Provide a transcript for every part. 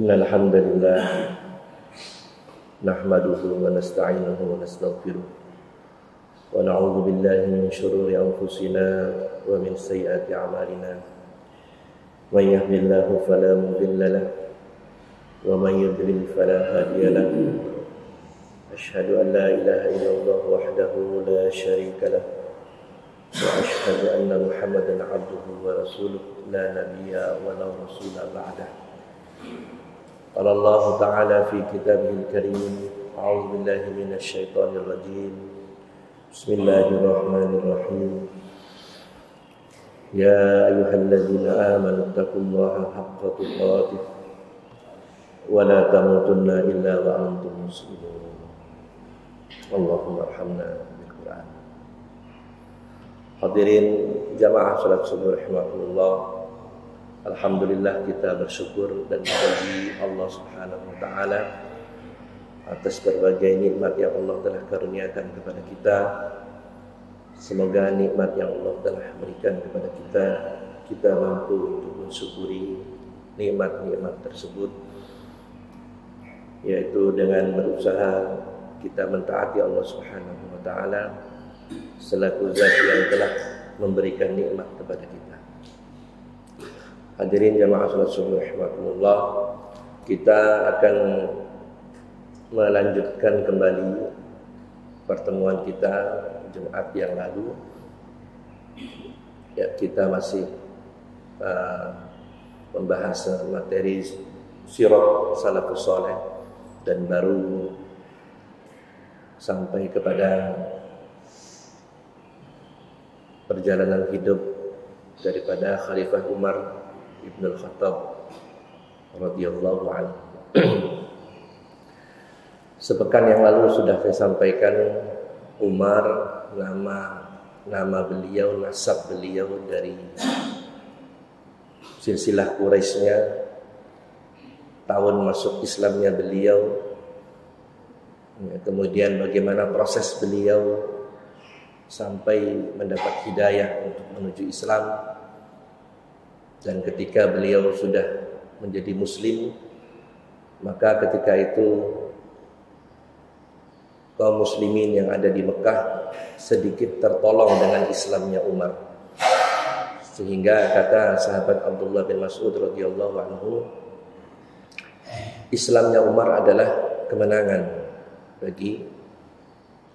Innal hamdalillah nahmaduhu wa nasta'inuhu wa nastaghfiruh wa na'udzu billahi min shururi anfusina wa min sayyiati a'malina. May yahdihillahu fala mudilla lahu wa may yudlil fala hadiya lahu. Asyhadu an la ilaha illallah wahdahu la syarika lahu wa asyhadu anna Muhammadan 'abduhu wa rasuluhu la nabiyya wa la rasula ba'dahu. قال الله تعالى في كتابه الكريم أعوذ بالله من الشيطان الرجيم بسم الله الرحمن الرحيم يا أيها الذين آمنوا اتقوا الله حق تقاته ولا تموتن إلا وأنتم مسلمون اللهم ارحمنا بالقرآن. Hadirin jamaah salat subuh rahimakumullah. Alhamdulillah, kita bersyukur dan memuji Allah Subhanahu wa taala atas berbagai nikmat yang Allah telah karuniakan kepada kita. Semoga nikmat yang Allah telah berikan kepada kita mampu untuk mensyukuri nikmat-nikmat tersebut, yaitu dengan berusaha kita mentaati Allah Subhanahu wa taala selaku zat yang telah memberikan nikmat kepada kita. Hadirin jamaah salat subuh rahimakumullah, kita akan melanjutkan kembali pertemuan kita Jumat yang lalu. Ya, kita masih membahas materi sirah salafus saleh dan baru sampai kepada perjalanan hidup daripada Khalifah Umar Ibn al-Khattab radhiyallahu anhu. Sepekan yang lalu sudah saya sampaikan Umar, nama beliau, nasab beliau dari silsilah Quraisynya, tahun masuk Islamnya beliau, kemudian bagaimana proses beliau sampai mendapat hidayah untuk menuju Islam. Dan ketika beliau sudah menjadi muslim, maka ketika itu kaum muslimin yang ada di Mekah sedikit tertolong dengan Islamnya Umar. Sehingga kata sahabat Abdullah bin Mas'ud radhiyallahu anhu, Islamnya Umar adalah kemenangan bagi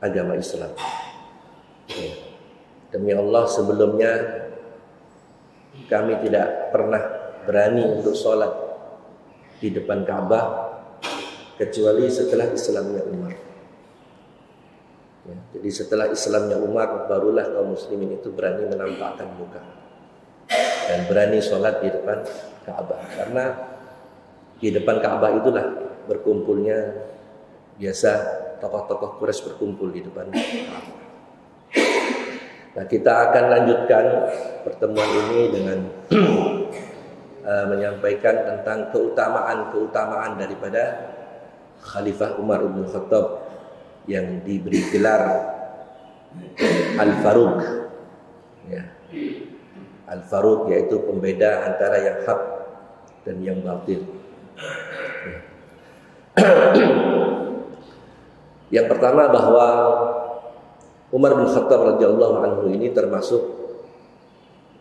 agama Islam. Demi Allah, sebelumnya kami tidak pernah berani untuk sholat di depan Ka'bah kecuali setelah Islamnya Umar. Ya, jadi setelah Islamnya Umar barulah kaum muslimin itu berani menampakkan muka dan berani sholat di depan Ka'bah. Karena di depan Ka'bah itulah berkumpulnya, biasa tokoh-tokoh Quraisy berkumpul di depan Ka'bah. Nah, kita akan lanjutkan pertemuan ini dengan menyampaikan tentang keutamaan daripada Khalifah Umar Ibn Khattab yang diberi gelar Al-Faruq. Ya. Al-Faruq yaitu pembeda antara yang hak dan yang batil. Ya. Yang pertama, bahwa Umar bin Khattab radhiyallahu anhu ini termasuk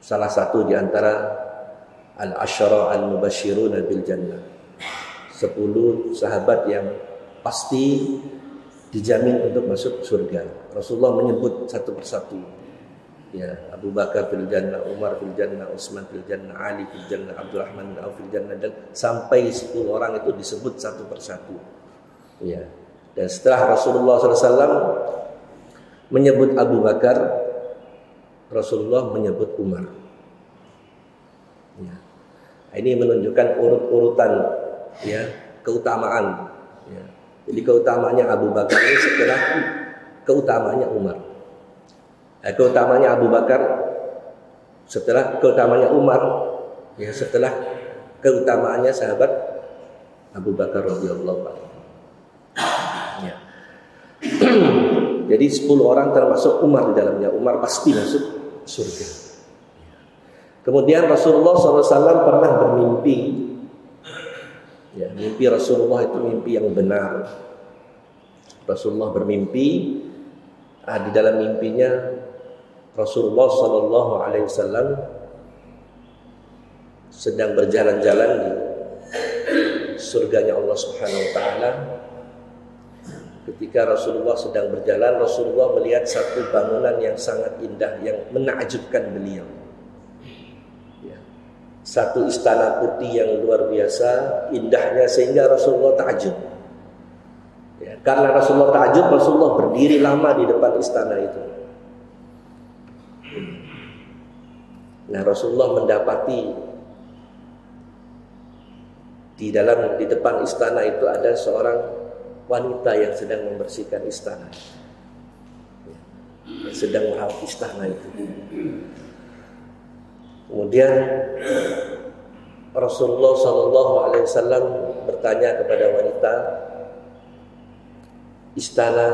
salah satu di antara al-asyara al-mubashshirun bil jannah. 10 sahabat yang pasti dijamin untuk masuk surga. Rasulullah menyebut satu persatu. Ya, Abu Bakar fil jannah, Umar fil jannah, Utsman fil jannah, Ali fil jannah, Abdurrahman bin Auf fil jannah, dan sampai 10 orang itu disebut satu persatu. Ya. Dan setelah Rasulullah SAW menyebut Abu Bakar, Rasulullah menyebut Umar. Ya. Ini menunjukkan urut-urutan, ya, keutamaan. Ya. Jadi keutamaannya Abu Bakar ini setelah keutamaannya Umar. Keutamaannya Abu Bakar setelah keutamaannya Umar, ya, setelah keutamaannya sahabat Abu Bakar radhiyallahu anhu. Ya. Jadi 10 orang termasuk Umar di dalamnya. Umar pasti masuk surga. Kemudian Rasulullah SAW pernah bermimpi Ya, mimpi Rasulullah itu mimpi yang benar. Rasulullah bermimpi, di dalam mimpinya Rasulullah Sallallahu Alaihi Wasallam sedang berjalan-jalan di surganya Allah Subhanahu Wa Taala. Ketika Rasulullah sedang berjalan, Rasulullah melihat satu bangunan yang sangat indah, yang menakjubkan beliau. Ya. Satu istana putih yang luar biasa indahnya sehingga Rasulullah takjub. Ya, karena Rasulullah takjub, Rasulullah berdiri lama di depan istana itu. Nah, Rasulullah mendapati di depan istana itu ada seorang wanita yang sedang membersihkan istana, yang sedang merawat istana itu. Kemudian Rasulullah Sallallahu Alaihi Wasallam bertanya kepada wanita, istana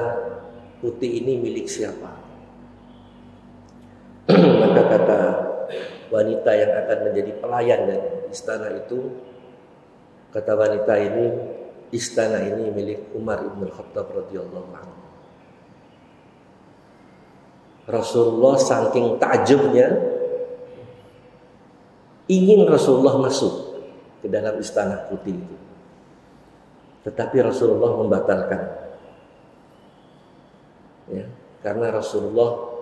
putih ini milik siapa? Maka kata wanita yang akan menjadi pelayan dari istana itu, kata wanita ini, istana ini milik Umar ibn Khattab radhiyallahu anhu. Rasulullah saking takjubnya ingin Rasulullah masuk ke dalam istana putih itu, tetapi Rasulullah membatalkan. Ya, karena Rasulullah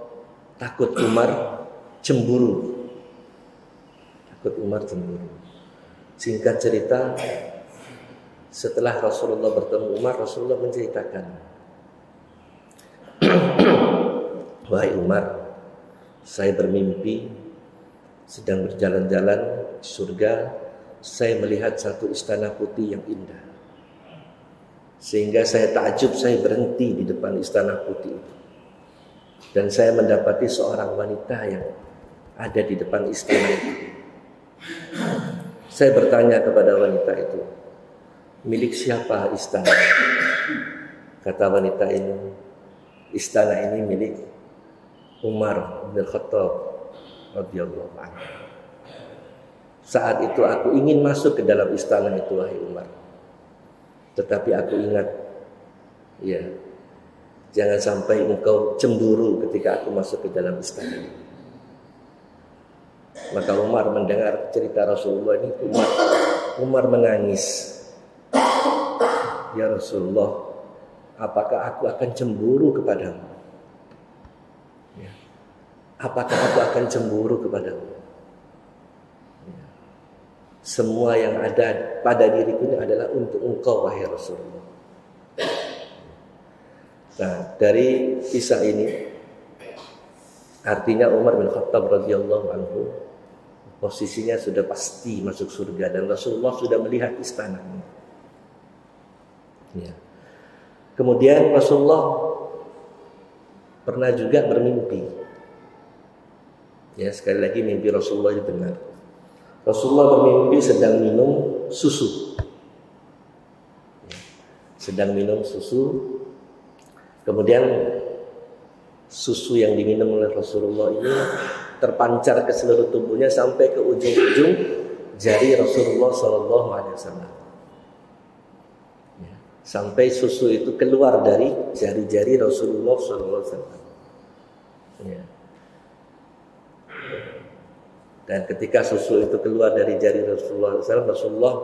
takut Umar cemburu. Takut Umar cemburu. Singkat cerita, setelah Rasulullah bertemu Umar, Rasulullah menceritakan, wahai Umar, saya bermimpi sedang berjalan-jalan di surga, saya melihat satu istana putih yang indah, sehingga saya takjub, saya berhenti di depan istana putih itu, dan saya mendapati seorang wanita yang ada di depan istana itu. Saya bertanya kepada wanita itu, milik siapa istana? Kata wanita ini, istana ini milik Umar bin Khattab radhiyallahu anhu. Saat itu aku ingin masuk ke dalam istana itu, wahai Umar. Tetapi aku ingat, ya, jangan sampai engkau cemburu ketika aku masuk ke dalam istana ini. Maka Umar mendengar cerita Rasulullah ini, Umar menangis. Ya Rasulullah, apakah aku akan cemburu kepadamu? Ya. Apakah aku akan cemburu kepadamu? Ya. Semua yang ada pada diriku ini adalah untuk engkau, wahai Rasulullah. Nah, dari kisah ini artinya Umar bin Khattab radhiyallahu anhu posisinya sudah pasti masuk surga, dan Rasulullah sudah melihat istana ini. Ya. Kemudian Rasulullah pernah juga bermimpi. Ya, sekali lagi mimpi Rasulullah itu benar. Rasulullah bermimpi sedang minum susu. Ya. Sedang minum susu. Kemudian susu yang diminum oleh Rasulullah ini terpancar ke seluruh tubuhnya sampai ke ujung-ujung jari Rasulullah Sallallahu Alaihi Wasallam. Sampai susu itu keluar dari jari-jari Rasulullah SAW. Ya. Dan ketika susu itu keluar dari jari Rasulullah SAW, Rasulullah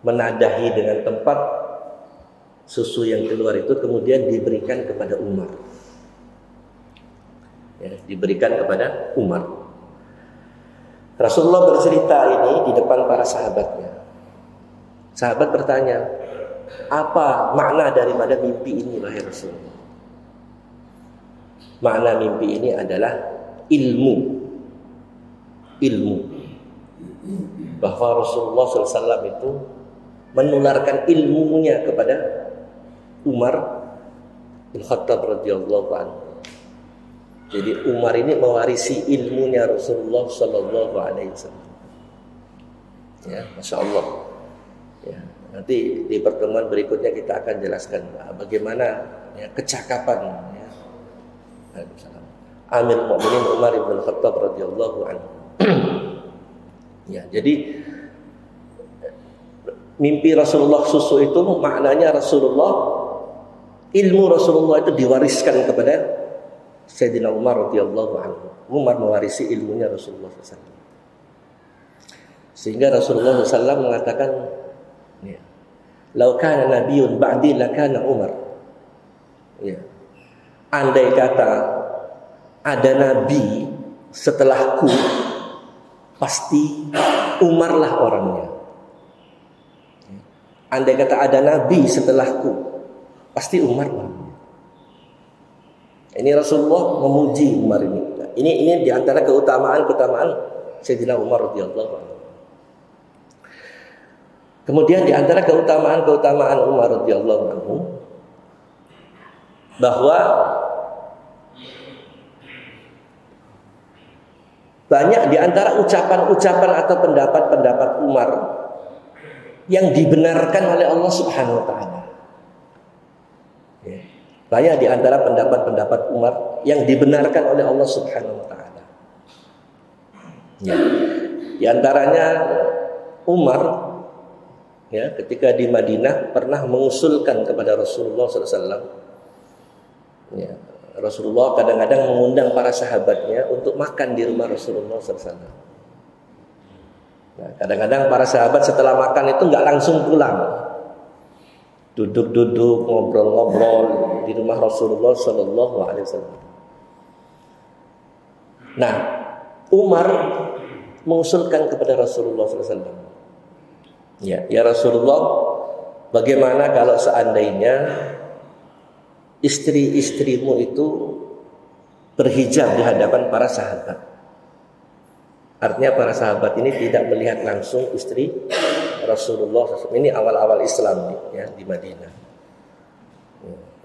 menadahi dengan tempat susu yang keluar itu, kemudian diberikan kepada Umar. Ya, diberikan kepada Umar. Rasulullah bercerita ini di depan para sahabatnya. Sahabat bertanya, apa makna daripada mimpi ini, wahai Rasulullah? Makna mimpi ini adalah ilmu. Bahwa Rasulullah SAW itu menularkan ilmunya kepada Umar bin Khattab radhiyallahu anhu. Jadi Umar ini mewarisi ilmunya Rasulullah Sallallahu Alaihi Wasallam. Ya, masya Allah. Ya, nanti di pertemuan berikutnya kita akan jelaskan bagaimana ya, kecakapan ya, Amirul Mukminin Umar bin Khattab radhiyallahu anhu. Ya, jadi mimpi Rasulullah susu itu maknanya ilmu Rasulullah itu diwariskan kepada Sayyidina Umar radhiyallahu anhu. Umar mewarisi ilmunya Rasulullah SAW. Sehingga Rasulullah SAW mengatakan, ya, "Lau kana nabiyyun ba'di lakana Umar." Ya. Andai kata ada nabi setelahku, pasti Umarlah orangnya. Andai kata ada nabi setelahku, pasti Umar orangnya. Ini Rasulullah memuji Umar ini. Nah, ini diantara keutamaan Sayyidina Umar radhiyallahu anhu. Kemudian diantara keutamaan Umar radhiyallahu anhu bahwa banyak diantara ucapan-ucapan atau pendapat-pendapat Umar yang dibenarkan oleh Allah Subhanahu wa Ta'ala. Banyak di antara pendapat-pendapat Umar yang dibenarkan oleh Allah Subhanahu wa Ta'ala. Ya. Di antaranya Umar, ya, ketika di Madinah pernah mengusulkan kepada Rasulullah SAW. Ya, Rasulullah kadang-kadang mengundang para sahabatnya untuk makan di rumah Rasulullah SAW. Nah, kadang-kadang para sahabat setelah makan itu nggak langsung pulang. Duduk-duduk, ngobrol-ngobrol di rumah Rasulullah SAW. Nah, Umar mengusulkan kepada Rasulullah SAW. Ya Rasulullah, bagaimana kalau seandainya istri-istrimu itu berhijab di hadapan para sahabat? Artinya para sahabat ini tidak melihat langsung istri Rasulullah SAW. Ini awal-awal Islam ya, di Madinah.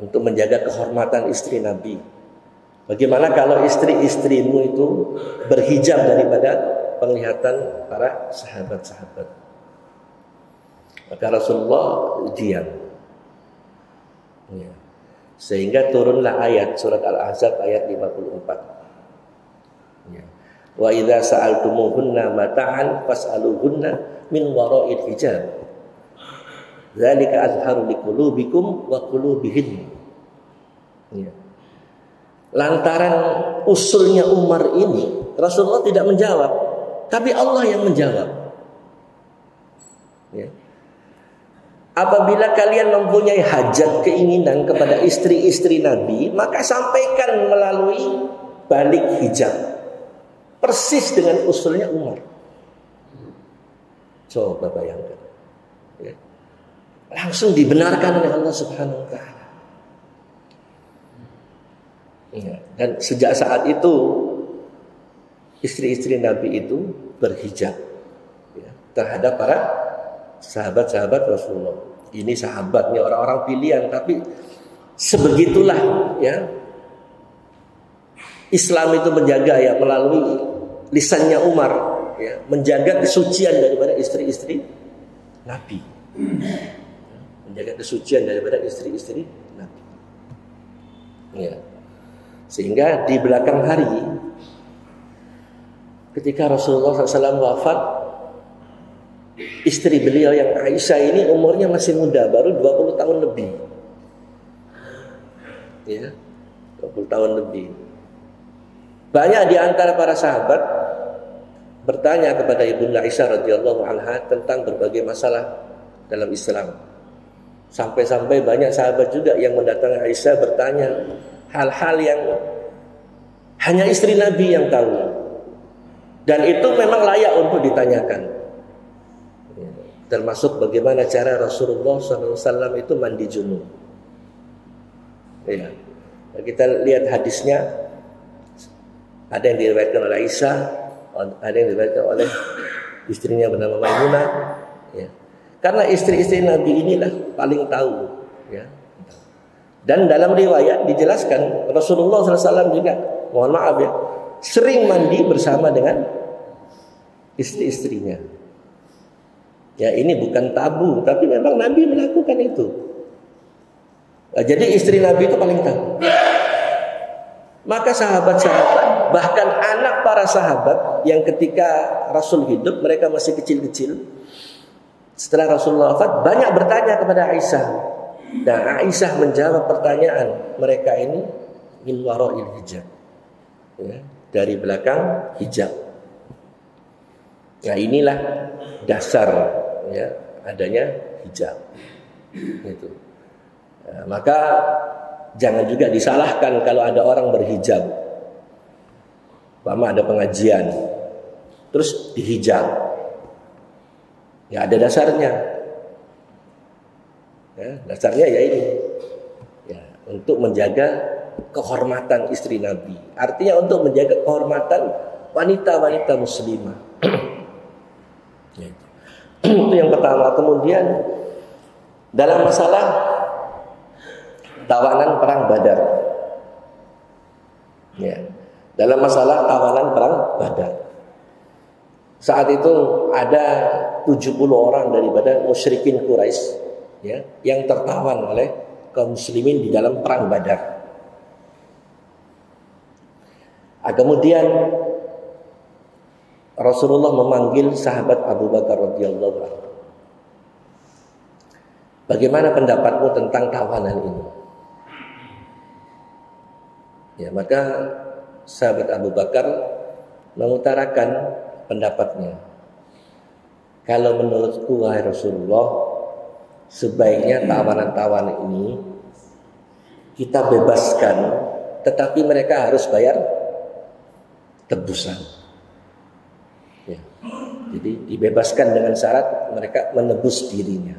Untuk menjaga kehormatan istri Nabi. Bagaimana kalau istri-istrimu itu berhijab daripada penglihatan para sahabat-sahabat? Maka Rasulullah diam. Ya. Sehingga turunlah ayat surat Al-Ahzab ayat 54. Ya. Wa idza sa'altumuhunna mata'an fas'aluhunna min wara'il hijab. Dzalika azharu liqulubikum wa qulubihin. Ya. Lantaran usulnya Umar ini, Rasulullah tidak menjawab, tapi Allah yang menjawab. Ya. Apabila kalian mempunyai hajat keinginan kepada istri-istri Nabi, maka sampaikan melalui balik hijab. Persis dengan usulnya Umar. Coba bayangkan. Ya. Langsung dibenarkan oleh Allah Subhanahu wa Ta'ala. Ya. Dan sejak saat itu istri-istri Nabi itu berhijab, ya, terhadap para sahabat-sahabat Rasulullah. Ini sahabatnya orang-orang pilihan, tapi sebegitulah ya Islam itu menjaga ya melalui lisannya Umar, ya, menjaga kesucian daripada istri-istri Nabi. Menjaga kesucian daripada istri-istri Nabi. Ya. Sehingga di belakang hari ketika Rasulullah SAW wafat, istri beliau yang Aisyah ini umurnya masih muda, baru 20 tahun lebih. Ya, 20 tahun lebih. Banyak di antara para sahabat bertanya kepada Ibunda Aisyah radhiyallahu anha tentang berbagai masalah dalam Islam. Sampai-sampai banyak sahabat juga yang mendatangi Aisyah bertanya hal-hal yang hanya istri Nabi yang tahu. Dan itu memang layak untuk ditanyakan. Termasuk bagaimana cara Rasulullah SAW itu mandi junub. Ya. Kita lihat hadisnya. Ada yang diriwayatkan oleh Aisyah, ada yang diriwayatkan oleh istrinya bernama Maimunah. Ya. Karena istri-istri Nabi inilah paling tahu. Ya. Dan dalam riwayat dijelaskan Rasulullah SAW juga, mohon maaf ya, sering mandi bersama dengan istri-istrinya. Ya, ini bukan tabu, tapi memang Nabi melakukan itu. Nah, jadi istri Nabi itu paling tahu. Maka sahabat-sahabat bahkan anak para sahabat yang ketika Rasul hidup mereka masih kecil-kecil, setelah Rasulullah wafat banyak bertanya kepada Aisyah, dan Aisyah menjawab pertanyaan mereka ini min wara'il hijab, ya, dari belakang hijab. Nah, inilah dasar, ya, adanya hijab. Gitu. Nah, maka jangan juga disalahkan kalau ada orang berhijab. Lama ada pengajian, terus dihijab. Ya ada dasarnya. Ya, dasarnya ya ini. Ya, untuk menjaga kehormatan istri Nabi. Artinya untuk menjaga kehormatan wanita-wanita muslimah. Ya, itu yang pertama. Kemudian dalam masalah tawanan perang Badar. Ya. Dalam masalah tawanan perang Badar. Saat itu ada 70 orang daripada musyrikin Quraisy, ya, yang tertawan oleh kaum muslimin di dalam perang Badar. Kemudian Rasulullah memanggil sahabat Abu Bakar radhiyallahu anhu. Bagaimana pendapatmu tentang tawanan ini? Ya, maka sahabat Abu Bakar mengutarakan pendapatnya. Kalau menurutku wahai Rasulullah, sebaiknya tawanan-tawanan ini kita bebaskan, tetapi mereka harus bayar tebusan. Ya. Jadi dibebaskan dengan syarat mereka menebus dirinya.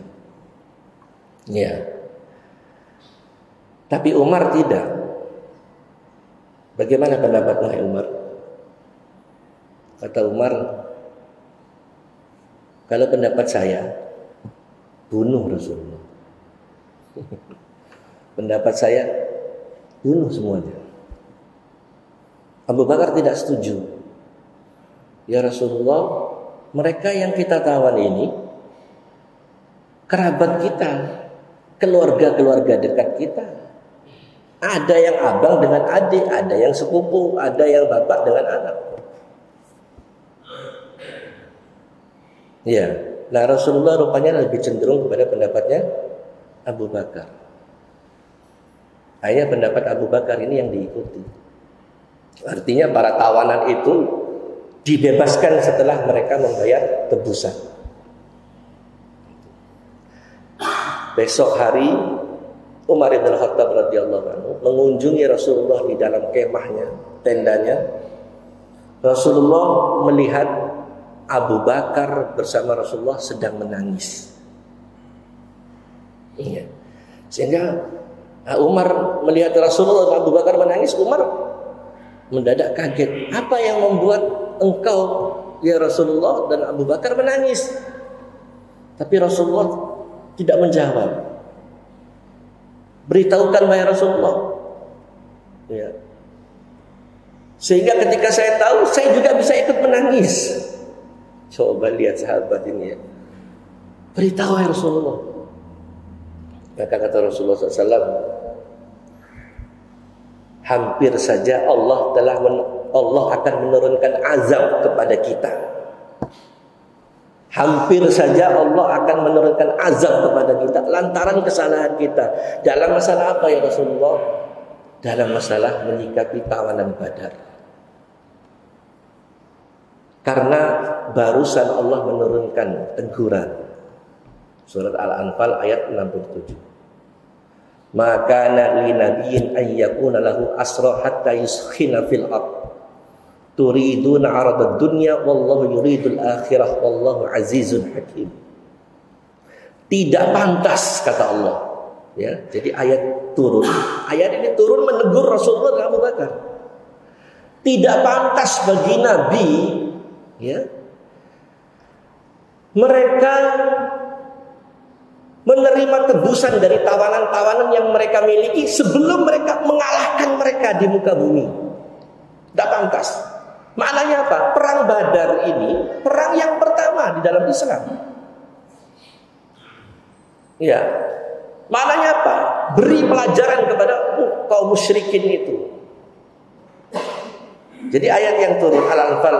Ya. Tapi Umar tidak. Bagaimana pendapatmu Umar? Kata Umar, kalau pendapat saya, bunuh Rasulullah. Pendapat saya, bunuh semuanya. Abu Bakar tidak setuju. Ya Rasulullah, mereka yang kita tawan ini kerabat kita, keluarga-keluarga dekat kita. Ada yang abang dengan adik, ada yang sepupu, ada yang bapak dengan anak. Ya, nah Rasulullah rupanya lebih cenderung kepada pendapatnya Abu Bakar. Hanya pendapat Abu Bakar ini yang diikuti. Artinya para tawanan itu dibebaskan setelah mereka membayar tebusan. Besok hari Umar bin Khattab radhiyallahu anhu mengunjungi Rasulullah di dalam kemahnya, tendanya. Rasulullah melihat Abu Bakar bersama Rasulullah sedang menangis. Iya. Sehingga Umar melihat Rasulullah dan Abu Bakar menangis, Umar mendadak kaget. Apa yang membuat engkau ya Rasulullah dan Abu Bakar menangis? Tapi Rasulullah tidak menjawab. Beritahukan wahai Rasulullah. Ya. Sehingga ketika saya tahu, saya juga bisa ikut menangis. Coba lihat sahabat ini ya. Beritahu wahai Rasulullah. Maka kata Rasulullah SAW, hampir saja Allah akan menurunkan azab kepada kita. Hampir saja Allah akan menurunkan azab kepada kita lantaran kesalahan kita. Dalam masalah apa ya Rasulullah? Dalam masalah menyikapi tawanan Badar. Karena barusan Allah menurunkan teguran. Surat Al-Anfal ayat 67. Maka li nabiyyin an yakuna lahu asra hatta yuskhina fil ardh. Turiduna aradad dunya wallahu yuridul akhirah wallahu azizun hakim. Tidak pantas kata Allah. Ya, jadi ayat turun. Ayat ini turun menegur Rasulullah dan Abu Bakar. Tidak pantas bagi Nabi, ya, mereka menerima tebusan dari tawanan-tawanan yang mereka miliki sebelum mereka mengalahkan mereka di muka bumi. Tidak pantas. Maknanya apa? Perang Badar ini perang yang pertama di dalam Islam. Ya. Maknanya apa? Beri pelajaran kepada kaum musyrikin itu. Jadi ayat yang turun Al-Anfal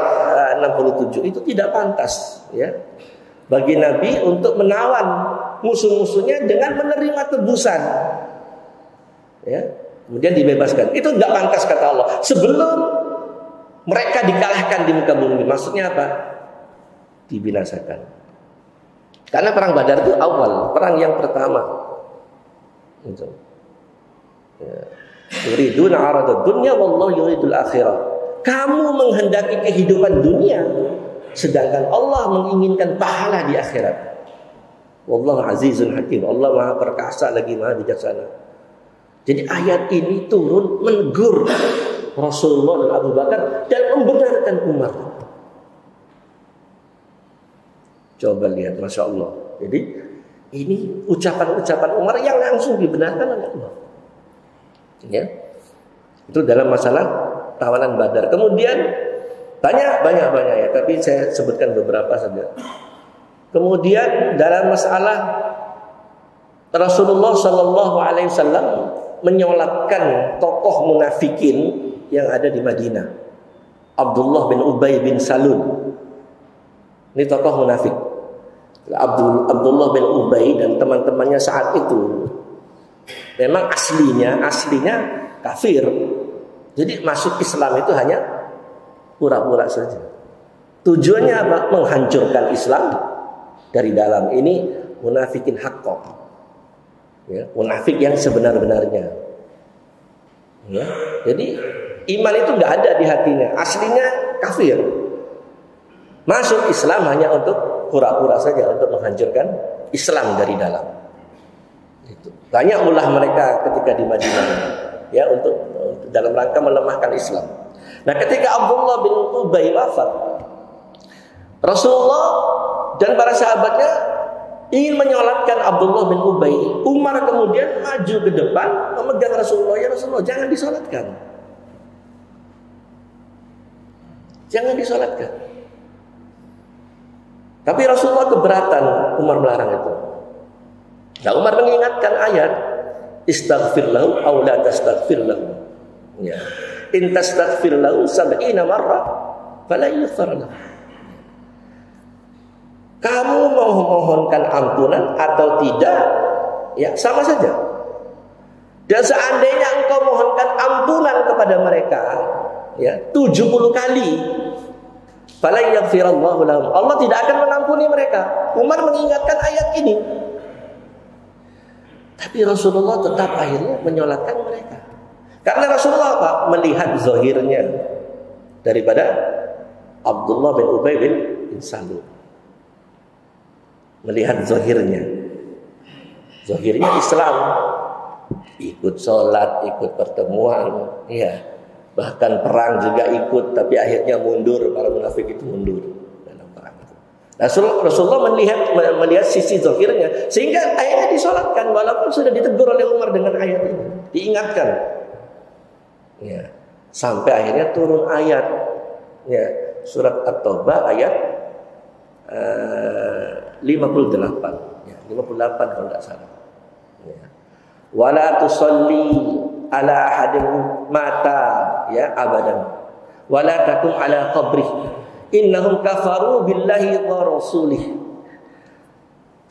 67 itu tidak pantas ya bagi Nabi untuk menawan musuh-musuhnya dengan menerima tebusan. Ya, kemudian dibebaskan. Itu enggak pantas kata Allah. Sebelum mereka dikalahkan di muka bumi. Maksudnya apa? Dibinasakan. Karena perang Badar itu awal, perang yang pertama. Itu. Ya. Yuriduna 'aradad dunya wallahu yuridul akhirah. Kamu menghendaki kehidupan dunia, sedangkan Allah menginginkan pahala di akhirat. Wallahu azizun hakim. Allah Maha perkasa lagi Maha bijaksana. Jadi ayat ini turun menegur Rasulullah dan Abu Bakar dan membenarkan Umar. Coba lihat, Masya Allah. Jadi ini ucapan-ucapan Umar yang langsung dibenarkan oleh Allah. Ya, itu dalam masalah tawanan Badar. Kemudian banyak ya, tapi saya sebutkan beberapa saja. Kemudian dalam masalah Rasulullah Shallallahu Alaihi Wasallam menyolatkan tokoh munafikin yang ada di Madinah, Abdullah bin Ubay bin Salul. Ini tokoh munafik. Abdullah bin Ubay dan teman-temannya saat itu memang aslinya kafir. Jadi masuk Islam itu hanya pura-pura saja. Tujuannya apa? Menghancurkan Islam dari dalam. Ini munafikin haqqo. Ya, munafik yang sebenar-benarnya. Ya, jadi iman itu nggak ada di hatinya. Aslinya kafir. Masuk Islam hanya untuk pura-pura saja, untuk menghancurkan Islam dari dalam. Itu. Banyak ulah mereka ketika di Madinah, ya, untuk dalam rangka melemahkan Islam. Nah, ketika Abdullah bin Ubay wafat, Rasulullah dan para sahabatnya ingin menyolatkan Abdullah bin Ubay. Umar kemudian maju ke depan memegang Rasulullah. Ya Rasulullah, jangan disolatkan. Jangan disolatkan. Tapi Rasulullah keberatan Umar melarang itu. Nah, Umar mengingatkan ayat istaghfir lahu aw la tastaghfir lahu. Ya. In tastaghfir lahu 70 marrah fala yughfar lahu. Kamu memohonkan ampunan atau tidak, ya sama saja. Dan seandainya engkau mohonkan ampunan kepada mereka, ya 70 kali, fala yaghfirallahu lahum. Allah tidak akan mengampuni mereka. Umar mengingatkan ayat ini. Tapi Rasulullah tetap akhirnya menyolatkan mereka. Karena Rasulullah apa? Melihat zahirnya daripada Abdullah bin Ubay bin Salul. Melihat zahirnya. Zahirnya Islam. Ikut sholat, ikut pertemuan, ya. Bahkan perang juga ikut, tapi akhirnya mundur. Para munafik itu mundur dalam perang itu. Rasulullah melihat sisi zahirnya, sehingga akhirnya disolatkan walaupun sudah ditegur oleh Umar dengan ayat ini, diingatkan. Ya, sampai akhirnya turun ayat, ya, surat At-Taubah ayat 58, ya, 58 kalau tidak salah. Ya. Wala tusalli ala ahadin mata, ya, abadan. Wala takum ala qabrih. Innahum kafaru billahi wa rasulih.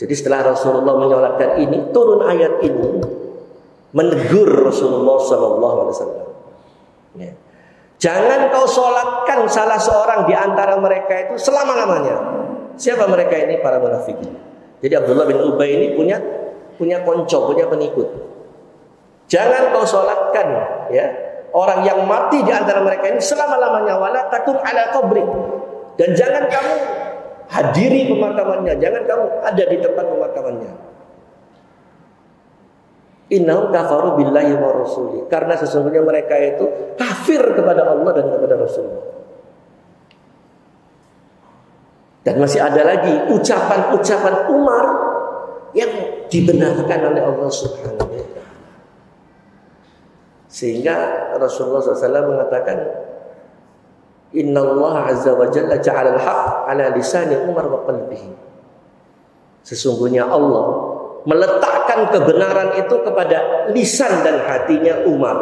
Jadi setelah Rasulullah menyolatkan ini, turun ayat ini menegur Rasulullah sallallahu alaihi wasallam. Ya. Jangan kau solatkan salah seorang di antara mereka itu selama-lamanya. Siapa mereka ini? Para munafik. Jadi Abdullah bin Ubay ini punya konco, punya pengikut. Jangan kau solatkan, ya, orang yang mati di antara mereka ini selama-lamanya. Wala takum ala qabri. Dan jangan kamu hadiri pemakamannya, jangan kamu ada di tempat pemakamannya. Innahum kafaru billahi wa rasulih. Karena sesungguhnya mereka itu kafir kepada Allah dan kepada Rasulullah. Dan masih ada lagi ucapan-ucapan Umar yang dibenarkan oleh Allah Subhanahu wa taala. Sehingga Rasulullah SAW mengatakan, Innallaha azza wa jalla ja'ala al-haq ala lisani Umar wa qalbihi. Sesungguhnya Allah meletakkan kebenaran itu kepada lisan dan hatinya Umar.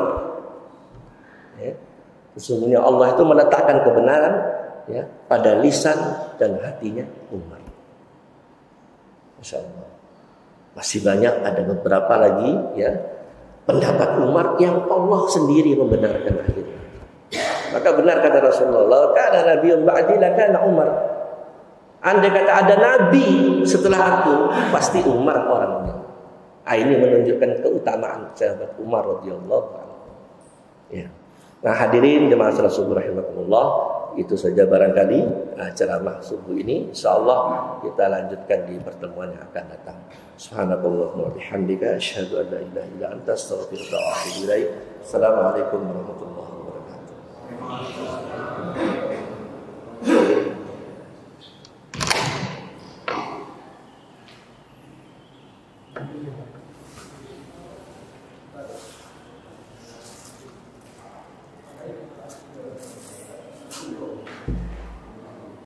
Ya. Sesungguhnya Allah itu meletakkan kebenaran ya pada lisan dan hatinya Umar. Masya Allah. Masih banyak, ada beberapa lagi ya pendapat Umar yang Allah sendiri membenarkan akhirnya. Maka benar kata Rasulullah, kana nabiyyun ba'di lakana Umar. Andai kata ada nabi setelah aku, pasti Umar orangnya. Ini menunjukkan keutamaan sahabat Umar radhiyallahu anhu. Ya. Nah, hadirin jemaah Rasulullah rahimakumullah, itu saja barangkali ceramah subuh ini. Insyaallah kita lanjutkan di pertemuan yang akan datang. Subhanakallahumma wa bihamdika asyhadu an la ilaha illa anta astaghfiruka wa atubu ilaik. Assalamualaikum warahmatullahi wabarakatuh.